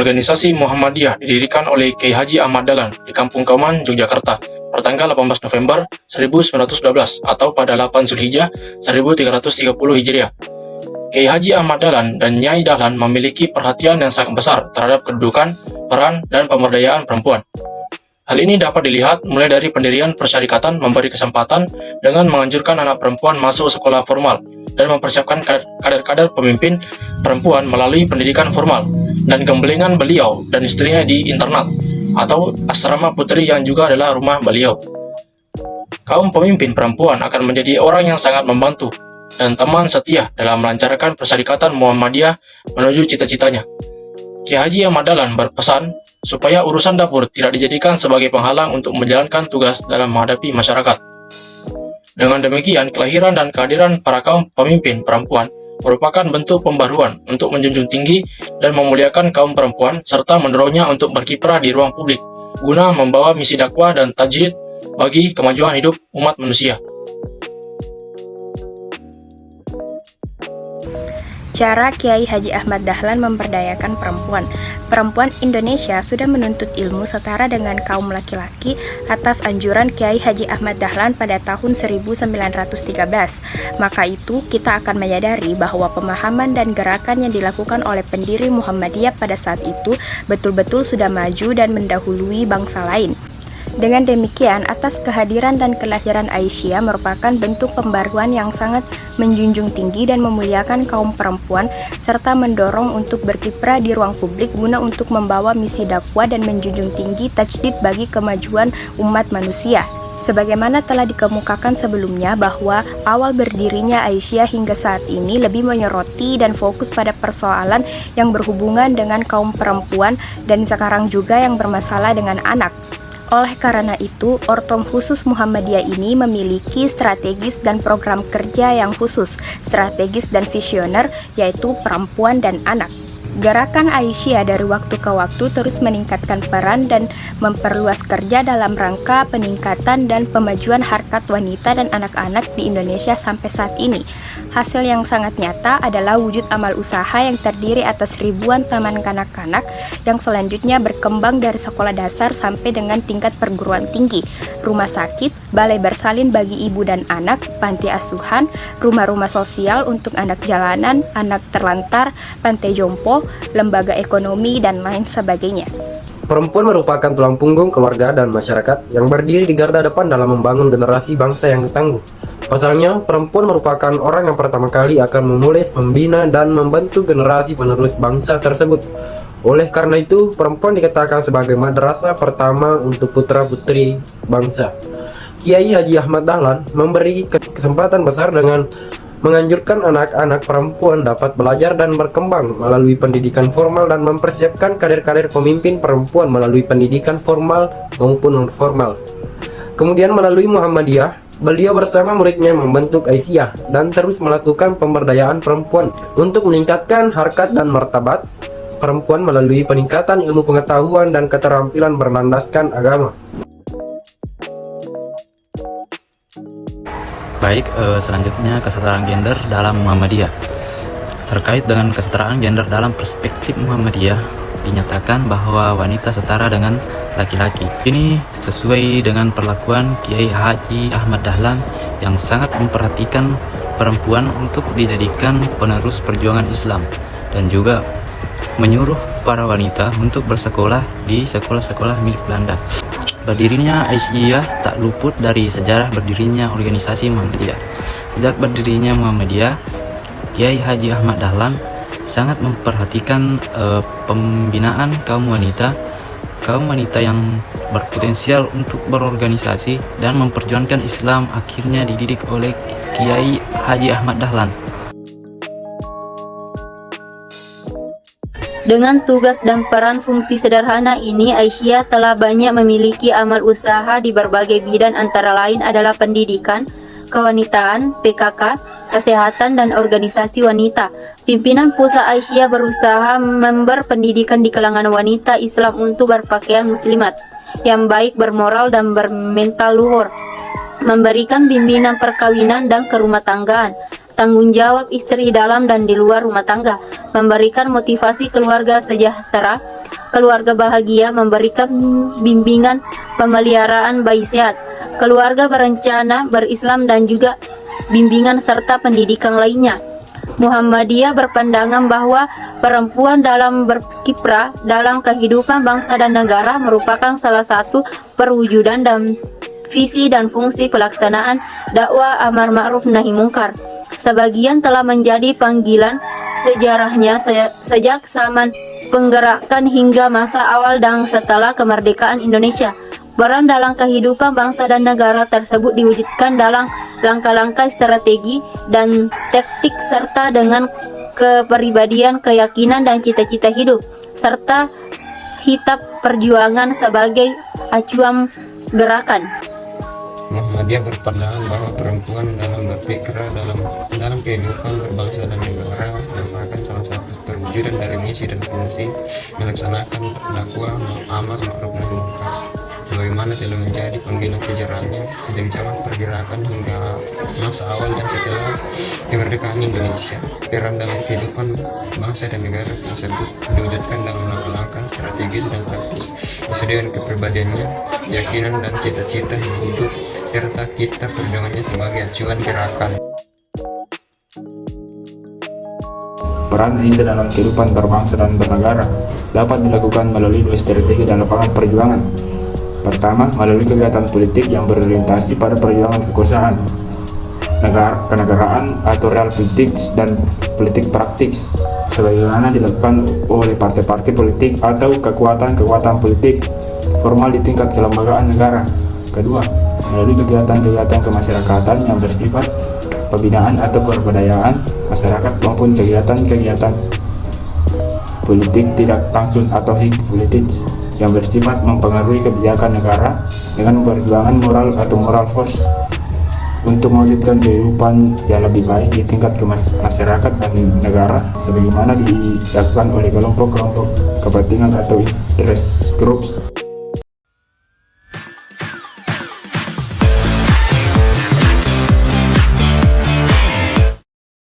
Organisasi Muhammadiyah didirikan oleh Kiai Haji Ahmad Dahlan di Kampung Kauman, Yogyakarta, pertanggal 18 November 1912 atau pada 8 Zulhijjah 1330 Hijriah. Kiai Haji Ahmad Dahlan dan Nyai Dahlan memiliki perhatian yang sangat besar terhadap kedudukan, peran, dan pemberdayaan perempuan. Hal ini dapat dilihat mulai dari pendirian persyarikatan memberi kesempatan dengan menganjurkan anak perempuan masuk sekolah formal dan mempersiapkan kader-kader pemimpin perempuan melalui pendidikan formal, dan gembelengan beliau dan istrinya di internat atau asrama putri yang juga adalah rumah beliau. Kaum pemimpin perempuan akan menjadi orang yang sangat membantu dan teman setia dalam melancarkan persyarikatan Muhammadiyah menuju cita-citanya. Kiai Haji Ahmad Dahlan berpesan supaya urusan dapur tidak dijadikan sebagai penghalang untuk menjalankan tugas dalam menghadapi masyarakat. Dengan demikian, kelahiran dan kehadiran para kaum pemimpin perempuan merupakan bentuk pembaruan untuk menjunjung tinggi dan memuliakan kaum perempuan serta mendorongnya untuk berkiprah di ruang publik guna membawa misi dakwah dan tajdid bagi kemajuan hidup umat manusia. Cara Kiai Haji Ahmad Dahlan memberdayakan perempuan. Perempuan Indonesia sudah menuntut ilmu setara dengan kaum laki-laki atas anjuran Kiai Haji Ahmad Dahlan pada tahun 1913. Maka itu kita akan menyadari bahwa pemahaman dan gerakan yang dilakukan oleh pendiri Muhammadiyah pada saat itu betul-betul sudah maju dan mendahului bangsa lain. Dengan demikian, atas kehadiran dan kelahiran Aisyah merupakan bentuk pembaruan yang sangat menjunjung tinggi dan memuliakan kaum perempuan, serta mendorong untuk berkiprah di ruang publik guna untuk membawa misi dakwah dan menjunjung tinggi tajdid bagi kemajuan umat manusia. Sebagaimana telah dikemukakan sebelumnya bahwa awal berdirinya Aisyah hingga saat ini lebih menyoroti dan fokus pada persoalan yang berhubungan dengan kaum perempuan dan sekarang juga yang bermasalah dengan anak. Oleh karena itu, Ortom khusus Muhammadiyah ini memiliki strategis dan program kerja yang khusus, strategis dan visioner, yaitu perempuan dan anak. Gerakan Aisyah dari waktu ke waktu terus meningkatkan peran dan memperluas kerja dalam rangka peningkatan dan pemajuan harkat wanita dan anak-anak di Indonesia sampai saat ini. Hasil yang sangat nyata adalah wujud amal usaha yang terdiri atas ribuan taman kanak-kanak yang selanjutnya berkembang dari sekolah dasar sampai dengan tingkat perguruan tinggi, rumah sakit, balai bersalin bagi ibu dan anak, panti asuhan, rumah-rumah sosial untuk anak jalanan, anak terlantar, pantai jompo, lembaga ekonomi, dan lain sebagainya. Perempuan merupakan tulang punggung keluarga dan masyarakat yang berdiri di garda depan dalam membangun generasi bangsa yang tangguh. Pasalnya, perempuan merupakan orang yang pertama kali akan memulai, membina, dan membentuk generasi penerus bangsa tersebut. Oleh karena itu, perempuan dikatakan sebagai madrasah pertama untuk putra-putri bangsa. Kiai Haji Ahmad Dahlan memberi kesempatan besar dengan menganjurkan anak-anak perempuan dapat belajar dan berkembang melalui pendidikan formal dan mempersiapkan kader-kader pemimpin perempuan melalui pendidikan formal maupun non-formal. Kemudian melalui Muhammadiyah, beliau bersama muridnya membentuk Aisyah dan terus melakukan pemberdayaan perempuan untuk meningkatkan harkat dan martabat perempuan melalui peningkatan ilmu pengetahuan dan keterampilan berlandaskan agama. Baik, selanjutnya kesetaraan gender dalam Muhammadiyah. Terkait dengan kesetaraan gender dalam perspektif Muhammadiyah, dinyatakan bahwa wanita setara dengan laki-laki. Ini sesuai dengan perlakuan Kiai Haji Ahmad Dahlan yang sangat memperhatikan perempuan untuk dijadikan penerus perjuangan Islam, dan juga menyuruh para wanita untuk bersekolah di sekolah-sekolah milik Belanda. Berdirinya Aisyah tak luput dari sejarah berdirinya organisasi Muhammadiyah. Sejak berdirinya Muhammadiyah, Kiai Haji Ahmad Dahlan sangat memperhatikan pembinaan kaum wanita yang berpotensial untuk berorganisasi dan memperjuangkan Islam, akhirnya dididik oleh Kiai Haji Ahmad Dahlan. Dengan tugas dan peran fungsi sederhana ini, Aisyah telah banyak memiliki amal usaha di berbagai bidang, antara lain adalah pendidikan, kewanitaan, PKK, kesehatan, dan organisasi wanita. Pimpinan pusat Aisyah berusaha member pendidikan di kalangan wanita Islam untuk berpakaian muslimat yang baik, bermoral, dan bermental luhur, memberikan bimbingan perkawinan dan kerumah tanggaan, tanggung jawab istri dalam dan di luar rumah tangga, memberikan motivasi keluarga sejahtera, keluarga bahagia, memberikan bimbingan pemeliharaan bayi sehat, keluarga berencana berislam dan juga bimbingan serta pendidikan lainnya. Muhammadiyah berpandangan bahwa perempuan dalam berkiprah dalam kehidupan bangsa dan negara merupakan salah satu perwujudan dan visi dan fungsi pelaksanaan dakwah amar ma'ruf nahi mungkar. Sebagian telah menjadi panggilan sejarahnya sejak zaman penggerakan hingga masa awal dan setelah kemerdekaan Indonesia. Peran dalam kehidupan bangsa dan negara tersebut diwujudkan dalam langkah-langkah strategi dan taktik serta dengan kepribadian, keyakinan dan cita-cita hidup serta hitap perjuangan sebagai acuan gerakan. Muhammadiyah berpandangan bahwa perempuan dalam berpikir dalam kehidupan berbangsa dan negara merupakan salah satu perwujudan dari misi dan fungsi melaksanakan dakwah amar ma'ruf nahi munkar, sebagaimana telah menjadi panggilan sejarahnya sejak zaman pergerakan hingga masa awal dan setelah kemerdekaan Indonesia. Peran dalam kehidupan bangsa dan negara tersebut diwujudkan dalam langkah-langkah strategis dan taktis sesuai dengan kepribadiannya, keyakinan dan cita-cita hidup serta kita perjuangannya sebagai acuan gerakan. Peran Indonesia dalam kehidupan berbangsa dan bernegara dapat dilakukan melalui dua strategi dan lapangan perjuangan. Pertama, melalui kegiatan politik yang berorientasi pada perjuangan kekuasaan, kenegaraan atau real politics dan politik praktis, sebagaimana dilakukan oleh partai-partai politik atau kekuatan-kekuatan politik formal di tingkat kelembagaan negara. Kedua, melalui kegiatan-kegiatan kemasyarakatan yang bersifat pembinaan atau perbudayaan masyarakat maupun kegiatan-kegiatan politik tidak langsung atau hig politis yang bersifat mempengaruhi kebijakan negara dengan perjuangan moral atau moral force untuk mewujudkan kehidupan yang lebih baik di tingkat masyarakat dan negara, sebagaimana dilakukan oleh kelompok-kelompok kepentingan atau interest groups